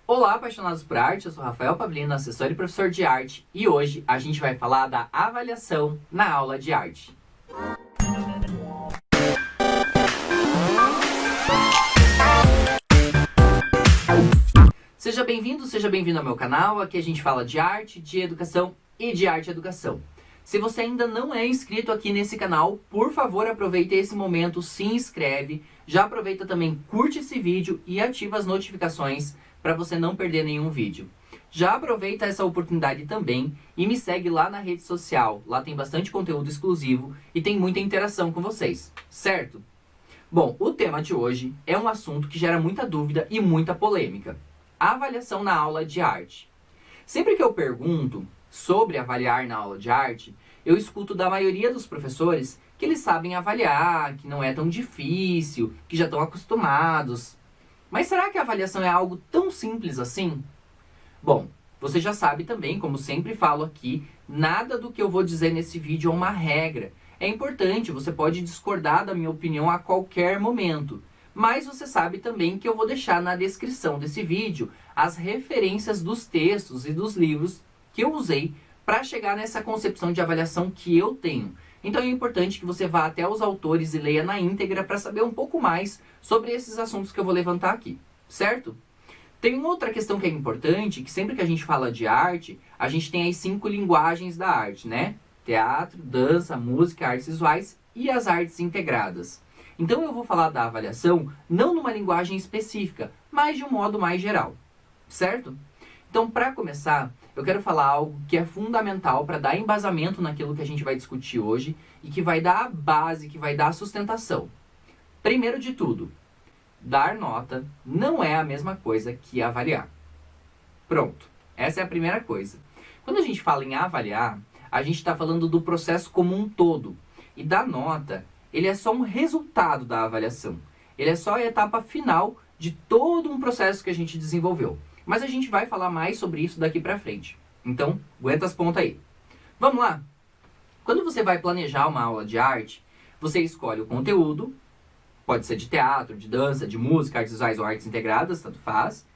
Olá, apaixonados por arte, eu sou Rafael Pavlino, assessor e professor de arte, e hoje a gente vai falar da avaliação na aula de arte. Seja bem-vindo ao meu canal. Aqui a gente fala de arte, de educação e de arte e educação. Se você ainda não é inscrito aqui nesse canal, por favor aproveite esse momento, se inscreve, já aproveita também, curte esse vídeo e ativa as notificações para você não perder nenhum vídeo. Já aproveita essa oportunidade também e me segue lá na rede social, lá tem bastante conteúdo exclusivo e tem muita interação com vocês, certo? Bom, o tema de hoje é um assunto que gera muita dúvida e muita polêmica. A avaliação na aula de arte. Sempre que eu pergunto sobre avaliar na aula de arte, eu escuto da maioria dos professores que eles sabem avaliar, que não é tão difícil, que já estão acostumados. Mas será que a avaliação é algo tão simples assim? Bom, você já sabe também, como sempre falo aqui, nada do que eu vou dizer nesse vídeo é uma regra. É importante, você pode discordar da minha opinião a qualquer momento. Mas você sabe também que eu vou deixar na descrição desse vídeo as referências dos textos e dos livros que eu usei para chegar nessa concepção de avaliação que eu tenho. Então é importante que você vá até os autores e leia na íntegra para saber um pouco mais sobre esses assuntos que eu vou levantar aqui, certo? Tem uma outra questão que é importante, que sempre que a gente fala de arte, a gente tem as 5 linguagens da arte, né? Teatro, dança, música, artes visuais e as artes integradas. Então eu vou falar da avaliação não numa linguagem específica, mas de um modo mais geral, certo? Então, para começar, eu quero falar algo que é fundamental para dar embasamento naquilo que a gente vai discutir hoje e que vai dar a base, que vai dar a sustentação. Primeiro de tudo, dar nota não é a mesma coisa que avaliar. Pronto, essa é a primeira coisa. Quando a gente fala em avaliar, a gente está falando do processo como um todo. E dar nota, ele é só um resultado da avaliação. Ele é só a etapa final de todo um processo que a gente desenvolveu. Mas a gente vai falar mais sobre isso daqui pra frente. Então, aguenta as pontas aí. Vamos lá? Quando você vai planejar uma aula de arte, você escolhe o conteúdo, pode ser de teatro, de dança, de música, artes visuais ou artes integradas, tanto faz.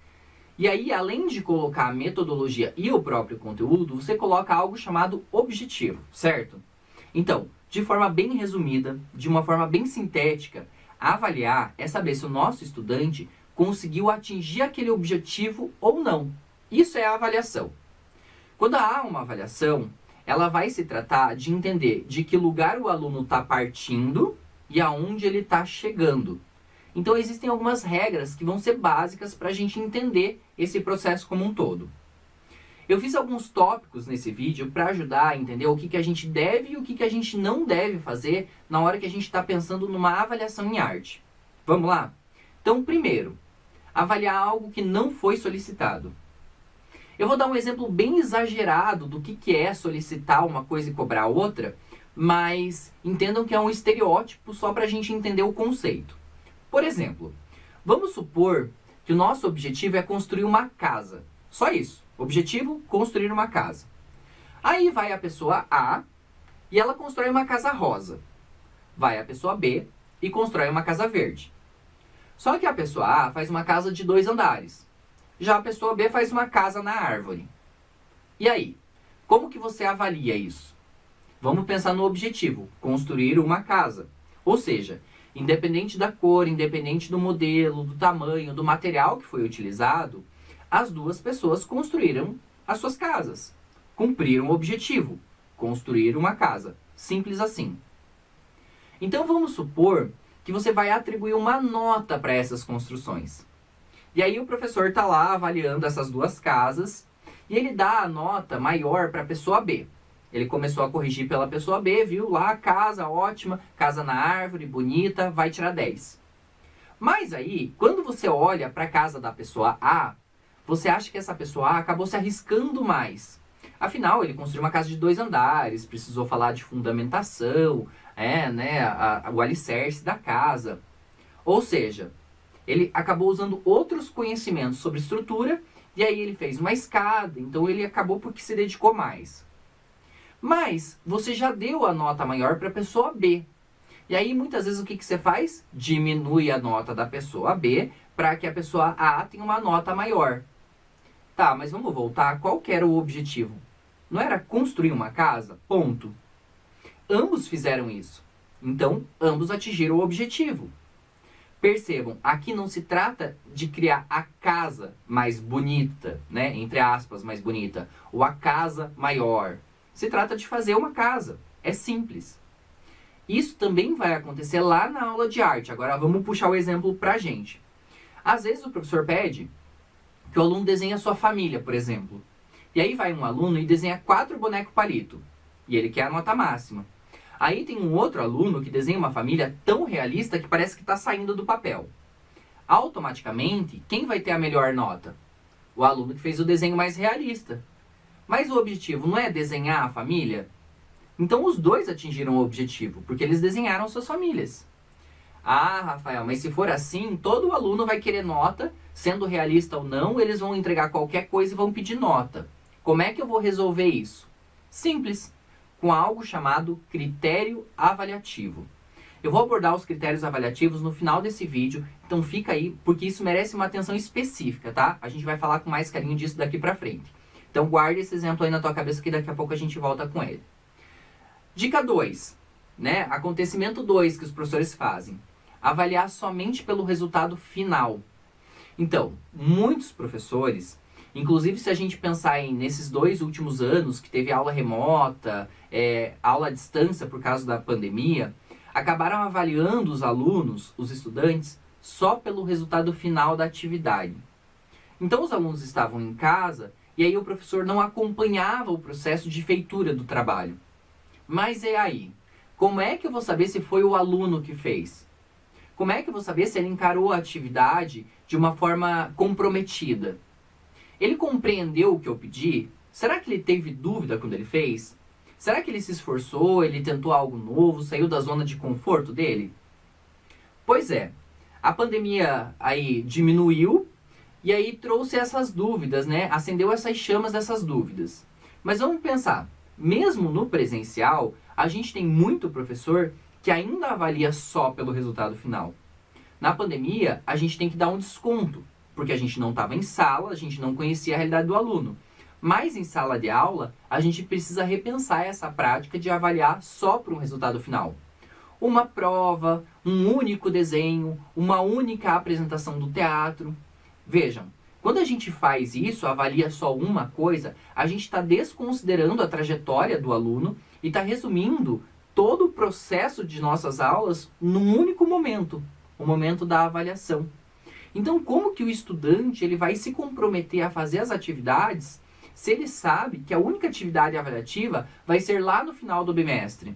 E aí, além de colocar a metodologia e o próprio conteúdo, você coloca algo chamado objetivo, certo? Então, de forma bem resumida, de uma forma bem sintética, avaliar é saber se o nosso estudante conseguiu atingir aquele objetivo ou não. Isso é a avaliação. Quando há uma avaliação, ela vai se tratar de entender de que lugar o aluno está partindo e aonde ele está chegando. Então existem algumas regras que vão ser básicas para a gente entender esse processo como um todo. Eu fiz alguns tópicos nesse vídeo para ajudar a entender o que a gente deve e o que a gente não deve fazer na hora que a gente está pensando numa avaliação em arte. Vamos lá? Então, primeiro, avaliar algo que não foi solicitado. Eu vou dar um exemplo bem exagerado do que é solicitar uma coisa e cobrar outra, mas entendam que é um estereótipo só para a gente entender o conceito. Por exemplo, vamos supor que o nosso objetivo é construir uma casa. Só isso. Objetivo, construir uma casa. Aí vai a pessoa A e ela constrói uma casa rosa. Vai a pessoa B e constrói uma casa verde. Só que a pessoa A faz uma casa de 2 andares. Já a pessoa B faz uma casa na árvore. E aí? Como que você avalia isso? Vamos pensar no objetivo, construir uma casa. Ou seja, independente da cor, independente do modelo, do tamanho, do material que foi utilizado, as duas pessoas construíram as suas casas. Cumpriram o objetivo, construir uma casa. Simples assim. Então vamos supor que você vai atribuir uma nota para essas construções. E aí o professor está lá avaliando essas duas casas e ele dá a nota maior para a pessoa B. Ele começou a corrigir pela pessoa B, viu lá, casa ótima, casa na árvore, bonita, vai tirar 10. Mas aí, quando você olha para a casa da pessoa A, você acha que essa pessoa A acabou se arriscando mais. Afinal, ele construiu uma casa de 2 andares, precisou falar de fundamentação, o alicerce da casa. Ou seja, ele acabou usando outros conhecimentos sobre estrutura e aí ele fez uma escada, então ele acabou porque se dedicou mais. Mas você já deu a nota maior para a pessoa B. E aí muitas vezes o que você faz? Diminui a nota da pessoa B para que a pessoa A tenha uma nota maior. Tá, mas vamos voltar. Qual que era o objetivo? Não era construir uma casa? Ponto. Ambos fizeram isso. Então, ambos atingiram o objetivo. Percebam, aqui não se trata de criar a casa mais bonita, né? Entre aspas, mais bonita. Ou a casa maior. Se trata de fazer uma casa. É simples. Isso também vai acontecer lá na aula de arte. Agora vamos puxar o exemplo pra gente. Às vezes o professor pede que o aluno desenhe a sua família, por exemplo. E aí vai um aluno e desenha 4 bonecos palito. E ele quer a nota máxima. Aí tem um outro aluno que desenha uma família tão realista que parece que está saindo do papel. Automaticamente, quem vai ter a melhor nota? O aluno que fez o desenho mais realista. Mas o objetivo não é desenhar a família? Então os dois atingiram o objetivo, porque eles desenharam suas famílias. Ah, Rafael, mas se for assim, todo aluno vai querer nota, sendo realista ou não, eles vão entregar qualquer coisa e vão pedir nota. Como é que eu vou resolver isso? Simples, com algo chamado critério avaliativo. Eu vou abordar os critérios avaliativos no final desse vídeo, então fica aí, porque isso merece uma atenção específica, tá? A gente vai falar com mais carinho disso daqui pra frente. Então guarde esse exemplo aí na tua cabeça que daqui a pouco a gente volta com ele. Dica 2, né? Acontecimento 2 que os professores fazem. Avaliar somente pelo resultado final. Então, muitos professores, inclusive se a gente pensar nesses 2 últimos anos, que teve aula remota, aula à distância por causa da pandemia, acabaram avaliando os alunos, os estudantes, só pelo resultado final da atividade. Então os alunos estavam em casa e aí o professor não acompanhava o processo de feitura do trabalho. Mas e aí? Como é que eu vou saber se foi o aluno que fez? Como é que eu vou saber se ele encarou a atividade de uma forma comprometida? Ele compreendeu o que eu pedi? Será que ele teve dúvida quando ele fez? Será que ele se esforçou, ele tentou algo novo, saiu da zona de conforto dele? Pois é, a pandemia aí diminuiu e aí trouxe essas dúvidas, né? Acendeu essas chamas dessas dúvidas. Mas vamos pensar, mesmo no presencial, a gente tem muito professor que ainda avalia só pelo resultado final. Na pandemia, a gente tem que dar um desconto, porque a gente não estava em sala, a gente não conhecia a realidade do aluno. Mas em sala de aula, a gente precisa repensar essa prática de avaliar só para um resultado final. Uma prova, um único desenho, uma única apresentação do teatro. Vejam, quando a gente faz isso, avalia só uma coisa, a gente está desconsiderando a trajetória do aluno e está resumindo todo o processo de nossas aulas num único momento, o momento da avaliação. Então, como que o estudante ele vai se comprometer a fazer as atividades se ele sabe que a única atividade avaliativa vai ser lá no final do bimestre?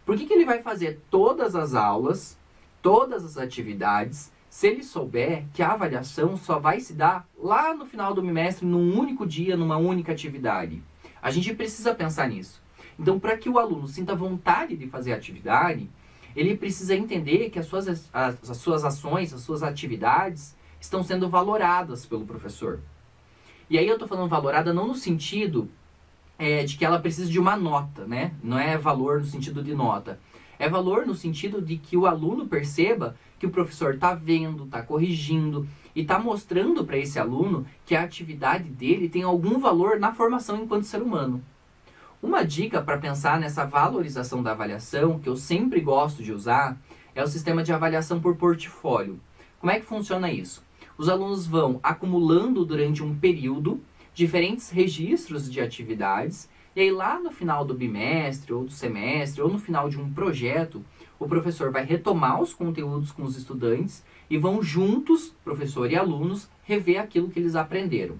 Por que ele vai fazer todas as aulas, todas as atividades, se ele souber que a avaliação só vai se dar lá no final do bimestre, num único dia, numa única atividade? A gente precisa pensar nisso. Então, para que o aluno sinta vontade de fazer a atividade, ele precisa entender que as suas ações, as suas atividades estão sendo valoradas pelo professor. E aí eu estou falando valorada não no sentido de que ela precisa de uma nota, né? Não é valor no sentido de nota. É valor no sentido de que o aluno perceba que o professor está vendo, está corrigindo e está mostrando para esse aluno que a atividade dele tem algum valor na formação enquanto ser humano. Uma dica para pensar nessa valorização da avaliação, que eu sempre gosto de usar, é o sistema de avaliação por portfólio. Como é que funciona isso? Os alunos vão acumulando durante um período diferentes registros de atividades, e aí lá no final do bimestre, ou do semestre, ou no final de um projeto, o professor vai retomar os conteúdos com os estudantes e vão juntos, professor e alunos, rever aquilo que eles aprenderam.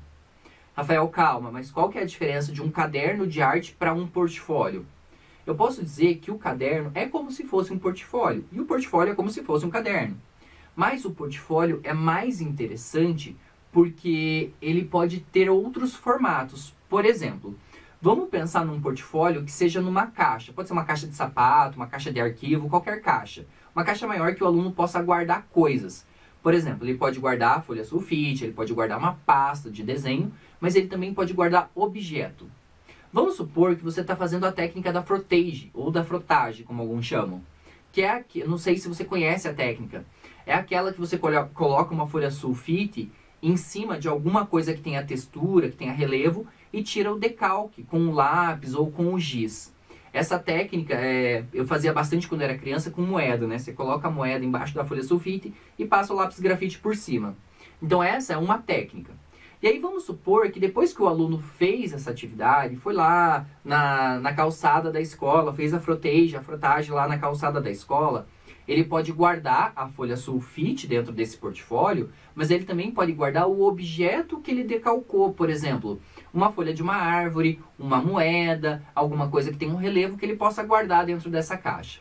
Rafael, calma, mas qual que é a diferença de um caderno de arte para um portfólio? Eu posso dizer que o caderno é como se fosse um portfólio, e o portfólio é como se fosse um caderno. Mas o portfólio é mais interessante porque ele pode ter outros formatos. Por exemplo, vamos pensar num portfólio que seja numa caixa. Pode ser uma caixa de sapato, uma caixa de arquivo, qualquer caixa. Uma caixa maior que o aluno possa guardar coisas. Por exemplo, ele pode guardar folha sulfite, ele pode guardar uma pasta de desenho, mas ele também pode guardar objeto. Vamos supor que você está fazendo a técnica da frottage, ou da frottage, como alguns chamam. Que é aqui, não sei se você conhece a técnica. É aquela que você coloca uma folha sulfite em cima de alguma coisa que tenha textura, que tenha relevo, e tira o decalque com o lápis ou com o giz. Essa técnica eu fazia bastante quando era criança com moeda, né? Você coloca a moeda embaixo da folha sulfite e passa o lápis grafite por cima. Então essa é uma técnica. E aí vamos supor que depois que o aluno fez essa atividade, foi lá na calçada da escola, fez a frotagem lá na calçada da escola, ele pode guardar a folha sulfite dentro desse portfólio, mas ele também pode guardar o objeto que ele decalcou, por exemplo, uma folha de uma árvore, uma moeda, alguma coisa que tem um relevo que ele possa guardar dentro dessa caixa.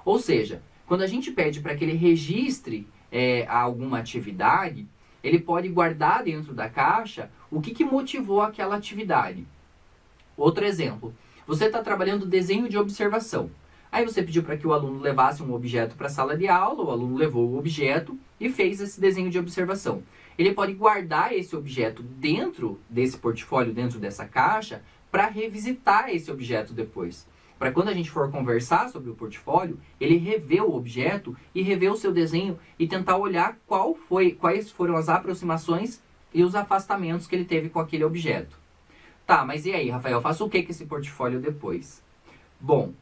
Ou seja, quando a gente pede para que ele registre alguma atividade, ele pode guardar dentro da caixa o que motivou aquela atividade. Outro exemplo, você está trabalhando desenho de observação. Aí você pediu para que o aluno levasse um objeto para a sala de aula, o aluno levou o objeto e fez esse desenho de observação. Ele pode guardar esse objeto dentro desse portfólio, dentro dessa caixa, para revisitar esse objeto depois. Para quando a gente for conversar sobre o portfólio, ele rever o objeto e rever o seu desenho e tentar olhar quais foram as aproximações e os afastamentos que ele teve com aquele objeto. Tá, mas e aí, Rafael, eu faço o que com esse portfólio depois? Bom,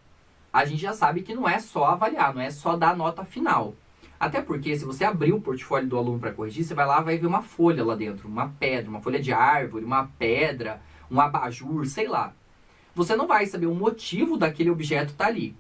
a gente já sabe que não é só avaliar, não é só dar a nota final. Até porque se você abrir o portfólio do aluno para corrigir, você vai lá e vai ver uma folha lá dentro, uma pedra, uma folha de árvore, uma pedra, um abajur, sei lá. Você não vai saber o motivo daquele objeto estar ali.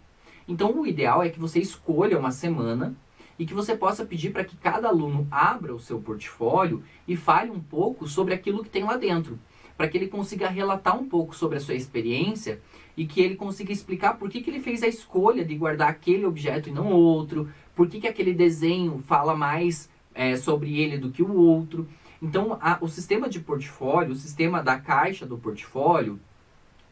Então o ideal é que você escolha uma semana e que você possa pedir para que cada aluno abra o seu portfólio e fale um pouco sobre aquilo que tem lá dentro, para que ele consiga relatar um pouco sobre a sua experiência e que ele consiga explicar por que ele fez a escolha de guardar aquele objeto e não outro, por que aquele desenho fala mais sobre ele do que o outro. Então o sistema de portfólio, o sistema da caixa do portfólio,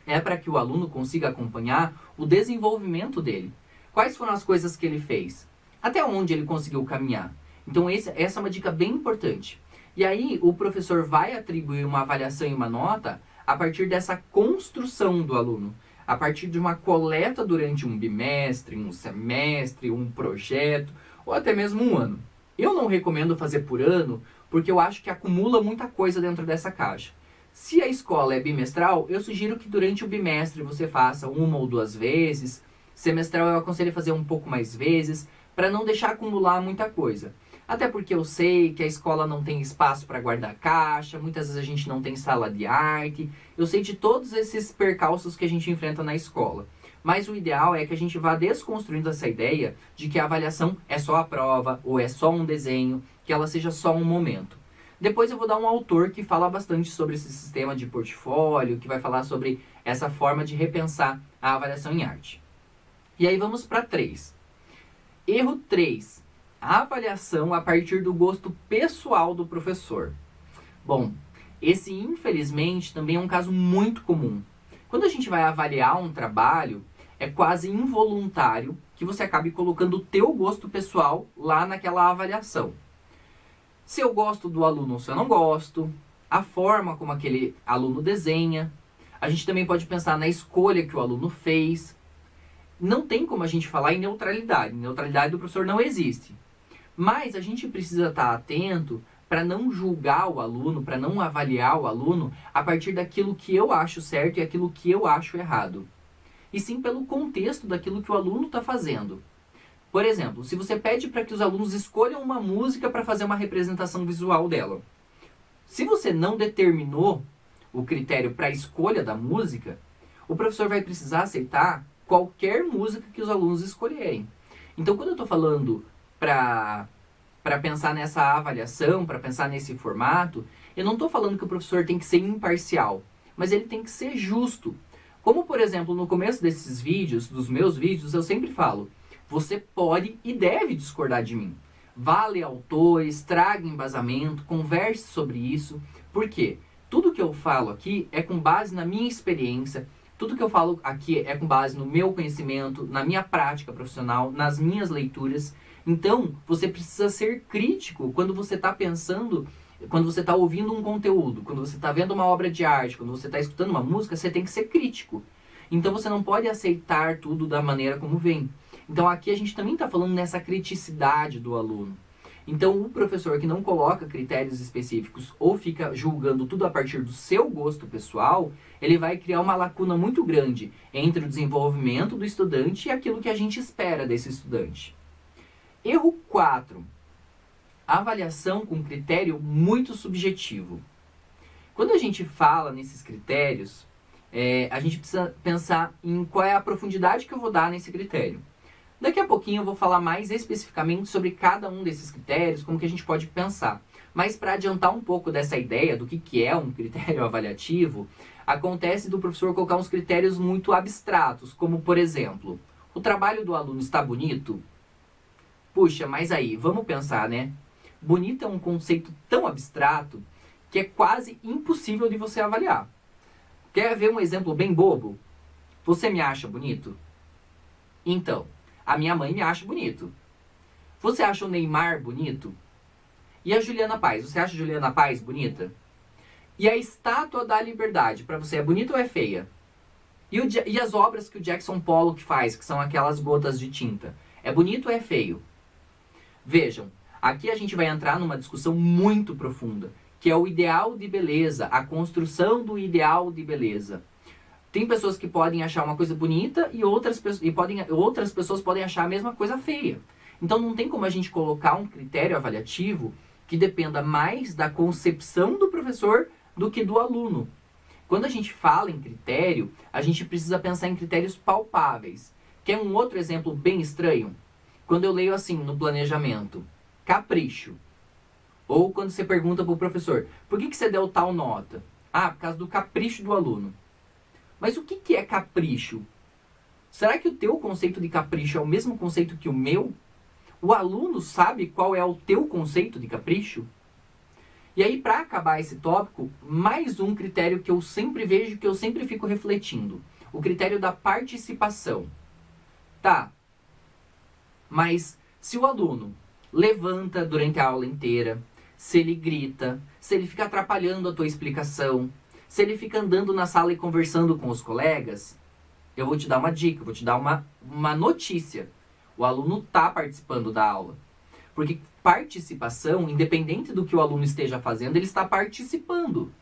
é para que o aluno consiga acompanhar o desenvolvimento dele. Quais foram as coisas que ele fez? Até onde ele conseguiu caminhar? Então essa é uma dica bem importante. E aí o professor vai atribuir uma avaliação e uma nota a partir dessa construção do aluno, a partir de uma coleta durante um bimestre, um semestre, um projeto ou até mesmo um ano. Eu não recomendo fazer por ano porque eu acho que acumula muita coisa dentro dessa caixa. Se a escola é bimestral, eu sugiro que durante o bimestre você faça 1 ou 2 vezes. Semestral eu aconselho a fazer um pouco mais vezes, para não deixar acumular muita coisa. Até porque eu sei que a escola não tem espaço para guardar caixa, muitas vezes a gente não tem sala de arte. Eu sei de todos esses percalços que a gente enfrenta na escola. Mas o ideal é que a gente vá desconstruindo essa ideia de que a avaliação é só a prova ou é só um desenho, que ela seja só um momento. Depois eu vou dar um autor que fala bastante sobre esse sistema de portfólio, que vai falar sobre essa forma de repensar a avaliação em arte. E aí vamos para 3. Erro 3. A avaliação a partir do gosto pessoal do professor. Bom, esse infelizmente também é um caso muito comum. Quando a gente vai avaliar um trabalho, é quase involuntário que você acabe colocando o teu gosto pessoal lá naquela avaliação. Se eu gosto do aluno ou se eu não gosto, a forma como aquele aluno desenha. A gente também pode pensar na escolha que o aluno fez. Não tem como a gente falar em neutralidade. Neutralidade do professor não existe. Mas a gente precisa estar atento para não julgar o aluno, para não avaliar o aluno a partir daquilo que eu acho certo e aquilo que eu acho errado. E sim pelo contexto daquilo que o aluno está fazendo. Por exemplo, se você pede para que os alunos escolham uma música para fazer uma representação visual dela. Se você não determinou o critério para a escolha da música, o professor vai precisar aceitar qualquer música que os alunos escolherem. Então, quando eu estou falando para pensar nessa avaliação, para pensar nesse formato, eu não estou falando que o professor tem que ser imparcial, mas ele tem que ser justo. Como, por exemplo, no começo desses vídeos, dos meus vídeos, eu sempre falo, você pode e deve discordar de mim. Vá ler autores, traga embasamento, converse sobre isso. Por quê? Tudo que eu falo aqui é com base na minha experiência, tudo que eu falo aqui é com base no meu conhecimento, na minha prática profissional, nas minhas leituras. Então, você precisa ser crítico quando você está pensando, quando você está ouvindo um conteúdo, quando você está vendo uma obra de arte, quando você está escutando uma música, você tem que ser crítico. Então, você não pode aceitar tudo da maneira como vem. Então, aqui a gente também está falando nessa criticidade do aluno. Então, o professor que não coloca critérios específicos ou fica julgando tudo a partir do seu gosto pessoal, ele vai criar uma lacuna muito grande entre o desenvolvimento do estudante e aquilo que a gente espera desse estudante. Erro 4. Avaliação com critério muito subjetivo. Quando a gente fala nesses critérios, a gente precisa pensar em qual é a profundidade que eu vou dar nesse critério. Daqui a pouquinho eu vou falar mais especificamente sobre cada um desses critérios, como que a gente pode pensar. Mas para adiantar um pouco dessa ideia do que é um critério avaliativo, acontece do professor colocar uns critérios muito abstratos, como por exemplo, o trabalho do aluno está bonito? Puxa, mas aí, vamos pensar, né? Bonito é um conceito tão abstrato que é quase impossível de você avaliar. Quer ver um exemplo bem bobo? Você me acha bonito? Então, a minha mãe me acha bonito. Você acha o Neymar bonito? E a Juliana Paz? Você acha a Juliana Paz bonita? E a Estátua da Liberdade, para você, é bonita ou é feia? E as obras que o Jackson Pollock faz, que são aquelas gotas de tinta, é bonito ou é feio? Vejam, aqui a gente vai entrar numa discussão muito profunda, que é o ideal de beleza, a construção do ideal de beleza. Tem pessoas que podem achar uma coisa bonita e outras pessoas podem achar a mesma coisa feia. Então não tem como a gente colocar um critério avaliativo que dependa mais da concepção do professor do que do aluno. Quando a gente fala em critério, a gente precisa pensar em critérios palpáveis. Quer um outro exemplo bem estranho? Quando eu leio assim no planejamento, capricho. Ou quando você pergunta para o professor, por que você deu tal nota? Ah, por causa do capricho do aluno. Mas o que é capricho? Será que o teu conceito de capricho é o mesmo conceito que o meu? O aluno sabe qual é o teu conceito de capricho? E aí, para acabar esse tópico, mais um critério que eu sempre vejo, que eu sempre fico refletindo. O critério da participação. Tá, mas se o aluno levanta durante a aula inteira, se ele grita, se ele fica atrapalhando a tua explicação, se ele fica andando na sala e conversando com os colegas, eu vou te dar uma dica, vou te dar uma notícia. O aluno está participando da aula. Porque participação, independente do que o aluno esteja fazendo, ele está participando.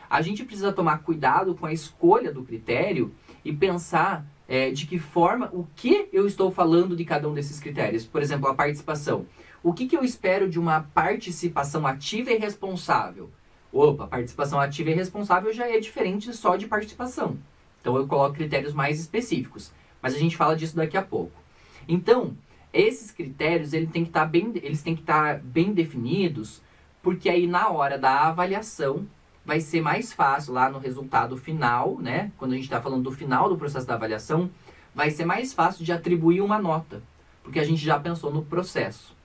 A gente precisa tomar cuidado com a escolha do critério e pensar de que forma, o que eu estou falando de cada um desses critérios. Por exemplo, a participação. O que eu espero de uma participação ativa e responsável? Opa, participação ativa e responsável já é diferente só de participação. Então eu coloco critérios mais específicos. Mas a gente fala disso daqui a pouco. Então, esses critérios eles têm que estar bem definidos, porque aí na hora da avaliação vai ser mais fácil lá no resultado final, né? Quando a gente está falando do final do processo da avaliação, vai ser mais fácil de atribuir uma nota, porque a gente já pensou no processo.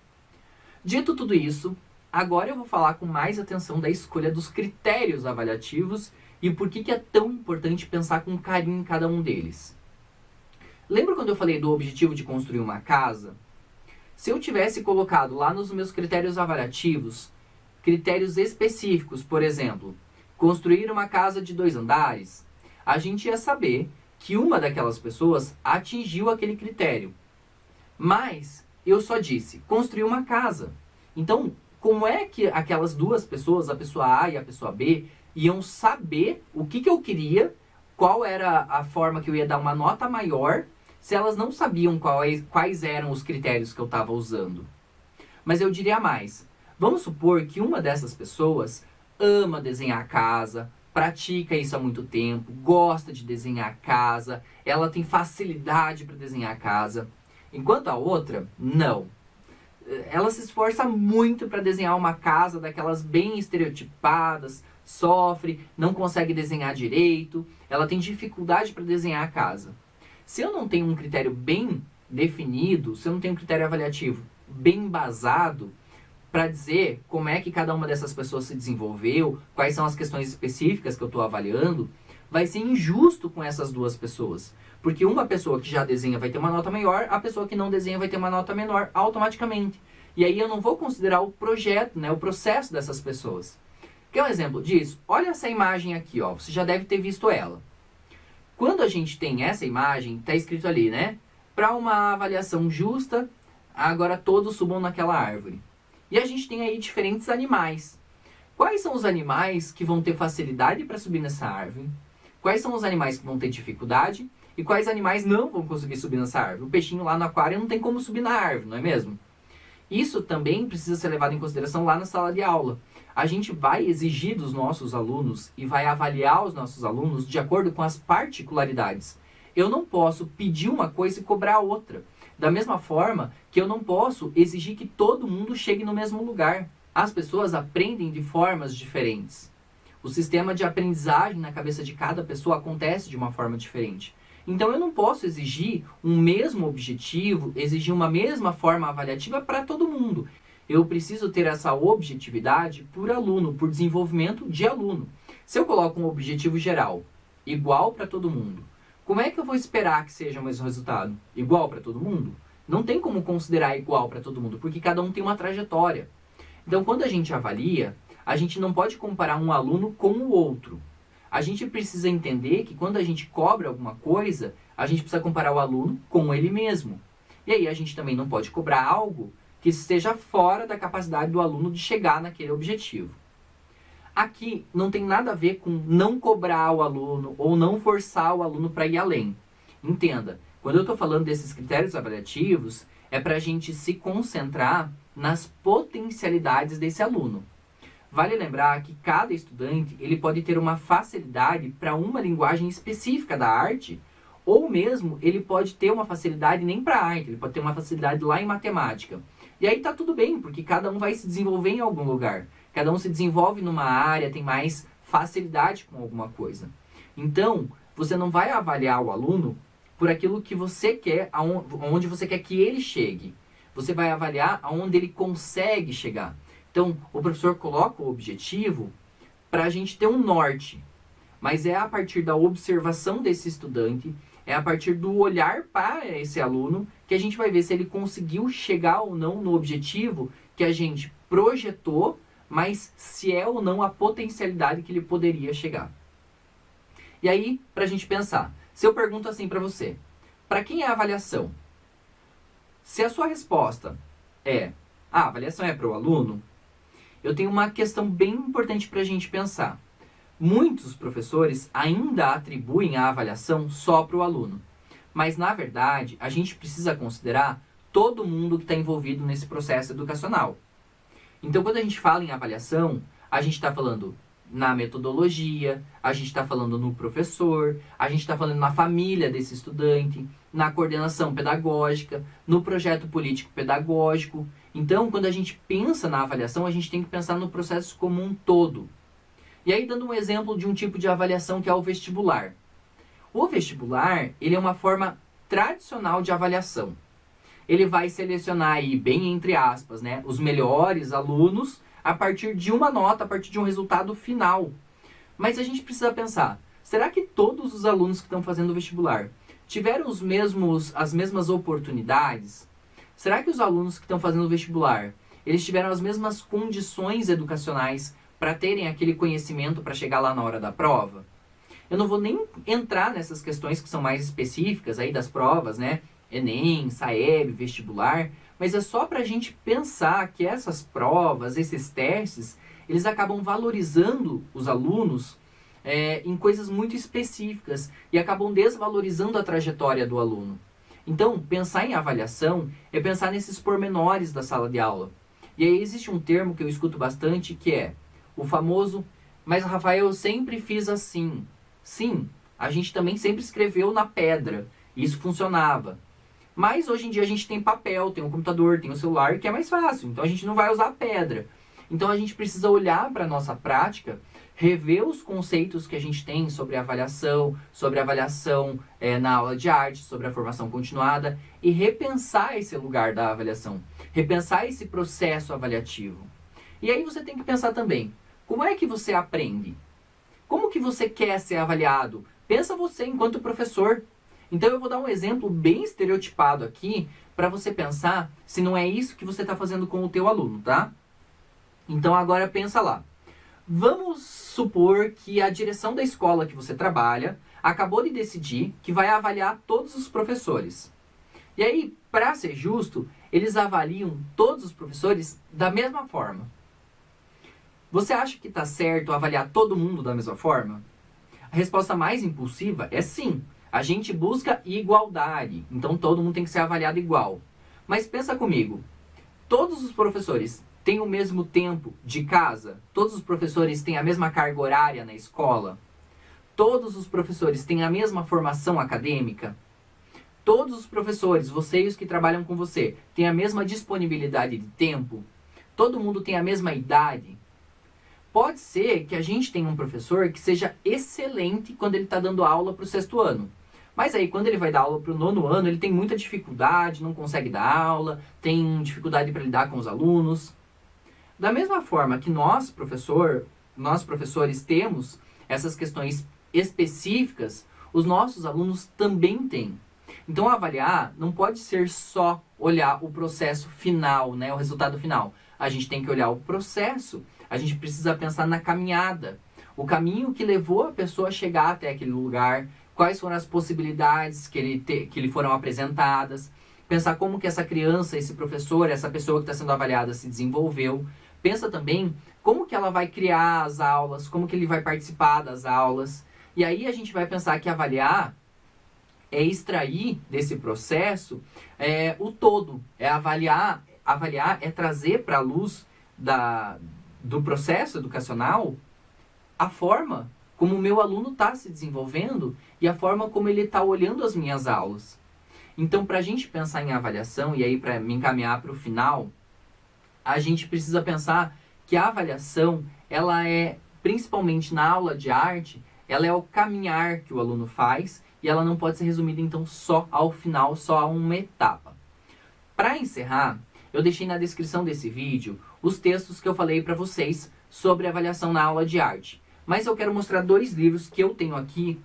Dito tudo isso, agora eu vou falar com mais atenção da escolha dos critérios avaliativos e por que é tão importante pensar com carinho em cada um deles. Lembra quando eu falei do objetivo de construir uma casa? Se eu tivesse colocado lá nos meus critérios avaliativos, critérios específicos, por exemplo, construir uma casa de 2 andares, a gente ia saber que uma daquelas pessoas atingiu aquele critério. Mas eu só disse, construir uma casa. Então, como é que aquelas duas pessoas, a pessoa A e a pessoa B, iam saber o que eu queria, qual era a forma que eu ia dar uma nota maior, se elas não sabiam quais eram os critérios que eu estava usando? Mas eu diria mais. Vamos supor que uma dessas pessoas ama desenhar casa, pratica isso há muito tempo, gosta de desenhar casa, ela tem facilidade para desenhar casa, enquanto a outra, não. Ela se esforça muito para desenhar uma casa daquelas bem estereotipadas, sofre, não consegue desenhar direito, ela tem dificuldade para desenhar a casa. Se eu não tenho um critério bem definido, se eu não tenho um critério avaliativo bem embasado para dizer como é que cada uma dessas pessoas se desenvolveu, quais são as questões específicas que eu estou avaliando, vai ser injusto com essas duas pessoas. Porque uma pessoa que já desenha vai ter uma nota maior, a pessoa que não desenha vai ter uma nota menor automaticamente. E aí eu não vou considerar o projeto, né, o processo dessas pessoas. Quer um exemplo disso? Olha essa imagem aqui, ó. Você já deve ter visto ela. Quando a gente tem essa imagem, está escrito ali, né? Para uma avaliação justa, agora todos subam naquela árvore. E a gente tem aí diferentes animais. Quais são os animais que vão ter facilidade para subir nessa árvore? Quais são os animais que vão ter dificuldade? E quais animais não vão conseguir subir nessa árvore? O peixinho lá no aquário não tem como subir na árvore, não é mesmo? Isso também precisa ser levado em consideração lá na sala de aula. A gente vai exigir dos nossos alunos e vai avaliar os nossos alunos de acordo com as particularidades. Eu não posso pedir uma coisa e cobrar outra. Da mesma forma que eu não posso exigir que todo mundo chegue no mesmo lugar. As pessoas aprendem de formas diferentes. O sistema de aprendizagem na cabeça de cada pessoa acontece de uma forma diferente. Então eu não posso exigir um mesmo objetivo, exigir uma mesma forma avaliativa para todo mundo. Eu preciso ter essa objetividade por aluno, por desenvolvimento de aluno. Se eu coloco um objetivo geral, igual para todo mundo, como é que eu vou esperar que seja o mesmo resultado? Igual para todo mundo? Não tem como considerar igual para todo mundo, porque cada um tem uma trajetória. Então, quando a gente avalia, a gente não pode comparar um aluno com o outro. A gente precisa entender que quando a gente cobra alguma coisa, a gente precisa comparar o aluno com ele mesmo. E aí a gente também não pode cobrar algo que esteja fora da capacidade do aluno de chegar naquele objetivo. Aqui não tem nada a ver com não cobrar o aluno ou não forçar o aluno para ir além. Entenda, quando eu estou falando desses critérios avaliativos, é para a gente se concentrar nas potencialidades desse aluno. Vale lembrar que cada estudante ele pode ter uma facilidade para uma linguagem específica da arte, ou mesmo ele pode ter uma facilidade nem para arte, ele pode ter uma facilidade lá em matemática. E aí tá tudo bem, porque cada um vai se desenvolver em algum lugar. Cada um se desenvolve numa área, tem mais facilidade com alguma coisa. Então, você não vai avaliar o aluno por aquilo que você quer, aonde você quer que ele chegue. Você vai avaliar aonde ele consegue chegar. Então, o professor coloca o objetivo para a gente ter um norte. Mas é a partir da observação desse estudante, é a partir do olhar para esse aluno, que a gente vai ver se ele conseguiu chegar ou não no objetivo que a gente projetou, mas se é ou não a potencialidade que ele poderia chegar. E aí, para a gente pensar, se eu pergunto assim para você, para quem é a avaliação? Se a sua resposta é, a avaliação é para o aluno, eu tenho uma questão bem importante para a gente pensar. Muitos professores ainda atribuem a avaliação só para o aluno. Mas, na verdade, a gente precisa considerar todo mundo que está envolvido nesse processo educacional. Então, quando a gente fala em avaliação, a gente está falando na metodologia, a gente está falando no professor, a gente está falando na família desse estudante, na coordenação pedagógica, no projeto político pedagógico. Então, quando a gente pensa na avaliação, a gente tem que pensar no processo como um todo. E aí, dando um exemplo de um tipo de avaliação que é o vestibular. O vestibular, ele é uma forma tradicional de avaliação. Ele vai selecionar aí, bem entre aspas, né, os melhores alunos a partir de uma nota, a partir de um resultado final. Mas a gente precisa pensar, será que todos os alunos que estão fazendo o vestibular tiveram as mesmas oportunidades? Será que os alunos que estão fazendo o vestibular, eles tiveram as mesmas condições educacionais para terem aquele conhecimento para chegar lá na hora da prova? Eu não vou nem entrar nessas questões que são mais específicas aí das provas, né? Enem, Saeb, vestibular, mas é só para a gente pensar que essas provas, esses testes, eles acabam valorizando os alunos em coisas muito específicas e acabam desvalorizando a trajetória do aluno. Então, pensar em avaliação é pensar nesses pormenores da sala de aula. E aí existe um termo que eu escuto bastante que é o famoso, mas Rafael, eu sempre fiz assim. Sim, a gente também sempre escreveu na pedra, isso funcionava. Mas hoje em dia a gente tem papel, tem um computador, tem um celular, que é mais fácil. Então a gente não vai usar a pedra. Então a gente precisa olhar para a nossa prática, rever os conceitos que a gente tem sobre avaliação na aula de arte, sobre a formação continuada e repensar esse lugar da avaliação, repensar esse processo avaliativo. E aí você tem que pensar também, como é que você aprende? Como que você quer ser avaliado? Pensa você enquanto professor. Então eu vou dar um exemplo bem estereotipado aqui para você pensar se não é isso que você está fazendo com o teu aluno, tá? Então agora pensa lá. Vamos supor que a direção da escola que você trabalha acabou de decidir que vai avaliar todos os professores. E aí, para ser justo, eles avaliam todos os professores da mesma forma. Você acha que está certo avaliar todo mundo da mesma forma? A resposta mais impulsiva é sim. A gente busca igualdade, então todo mundo tem que ser avaliado igual. Mas pensa comigo, todos os professores têm o mesmo tempo de casa? Todos os professores têm a mesma carga horária na escola? Todos os professores têm a mesma formação acadêmica? Todos os professores, vocês que trabalham com você, têm a mesma disponibilidade de tempo? Todo mundo tem a mesma idade? Pode ser que a gente tenha um professor que seja excelente quando ele está dando aula para o 6º ano. Mas aí, quando ele vai dar aula para o 9º ano, ele tem muita dificuldade, não consegue dar aula, tem dificuldade para lidar com os alunos. Da mesma forma que nós professores, temos essas questões específicas, os nossos alunos também têm. Então, avaliar não pode ser só olhar o processo final, né, o resultado final. A gente tem que olhar o processo, a gente precisa pensar na caminhada, o caminho que levou a pessoa a chegar até aquele lugar, quais foram as possibilidades que lhe foram apresentadas, pensar como que essa criança, esse professor, essa pessoa que está sendo avaliada se desenvolveu. Pensa também como que ela vai criar as aulas, como que ele vai participar das aulas. E aí a gente vai pensar que avaliar é extrair desse processo o todo, é avaliar é trazer para a luz do processo educacional a forma como o meu aluno está se desenvolvendo e a forma como ele está olhando as minhas aulas. Então, para a gente pensar em avaliação, e aí para me encaminhar para o final, a gente precisa pensar que a avaliação, ela é, principalmente na aula de arte, ela é o caminhar que o aluno faz e ela não pode ser resumida, então, só ao final, só a uma etapa. Para encerrar, eu deixei na descrição desse vídeo os textos que eu falei para vocês sobre avaliação na aula de arte. Mas eu quero mostrar 2 livros que eu tenho aqui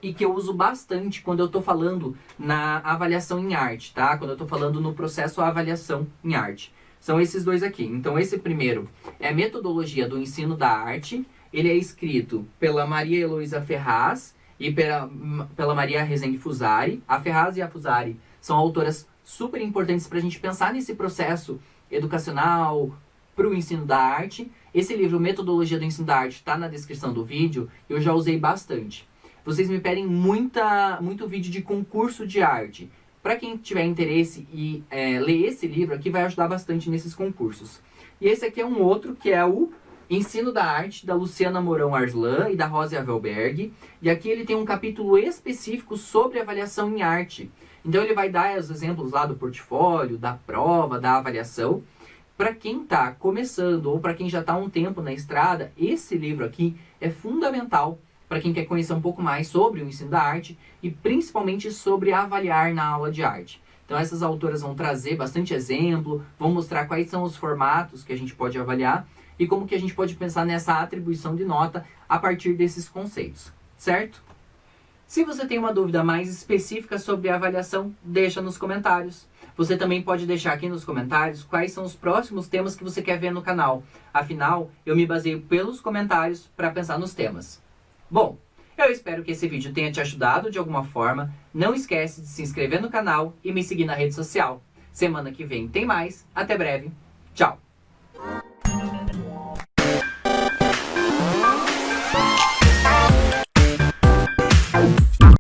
e que eu uso bastante quando eu estou falando na avaliação em arte, tá? Quando eu estou falando no processo avaliação em arte. São esses 2 aqui. Então, esse primeiro é Metodologia do Ensino da Arte. Ele é escrito pela Maria Heloísa Ferraz e pela Maria Rezende Fusari. A Ferraz e a Fusari são autoras super importantes para a gente pensar nesse processo educacional para o ensino da arte. Esse livro, Metodologia do Ensino da Arte, está na descrição do vídeo. Eu já usei bastante. Vocês me pedem muito vídeo de concurso de arte. Para quem tiver interesse e ler esse livro aqui, vai ajudar bastante nesses concursos. E esse aqui é um outro, que é o Ensino da Arte, da Luciana Mourão Arslan e da Rosa Velberg. E aqui ele tem um capítulo específico sobre avaliação em arte. Então ele vai dar os exemplos lá do portfólio, da prova, da avaliação. Para quem está começando ou para quem já está há um tempo na estrada, esse livro aqui é fundamental para quem quer conhecer um pouco mais sobre o ensino da arte e principalmente sobre avaliar na aula de arte. Então essas autoras vão trazer bastante exemplo, vão mostrar quais são os formatos que a gente pode avaliar e como que a gente pode pensar nessa atribuição de nota a partir desses conceitos, certo? Se você tem uma dúvida mais específica sobre a avaliação, deixa nos comentários. Você também pode deixar aqui nos comentários quais são os próximos temas que você quer ver no canal. Afinal, eu me baseio pelos comentários para pensar nos temas. Bom, eu espero que esse vídeo tenha te ajudado de alguma forma. Não esquece de se inscrever no canal e me seguir na rede social. Semana que vem tem mais. Até breve. Tchau!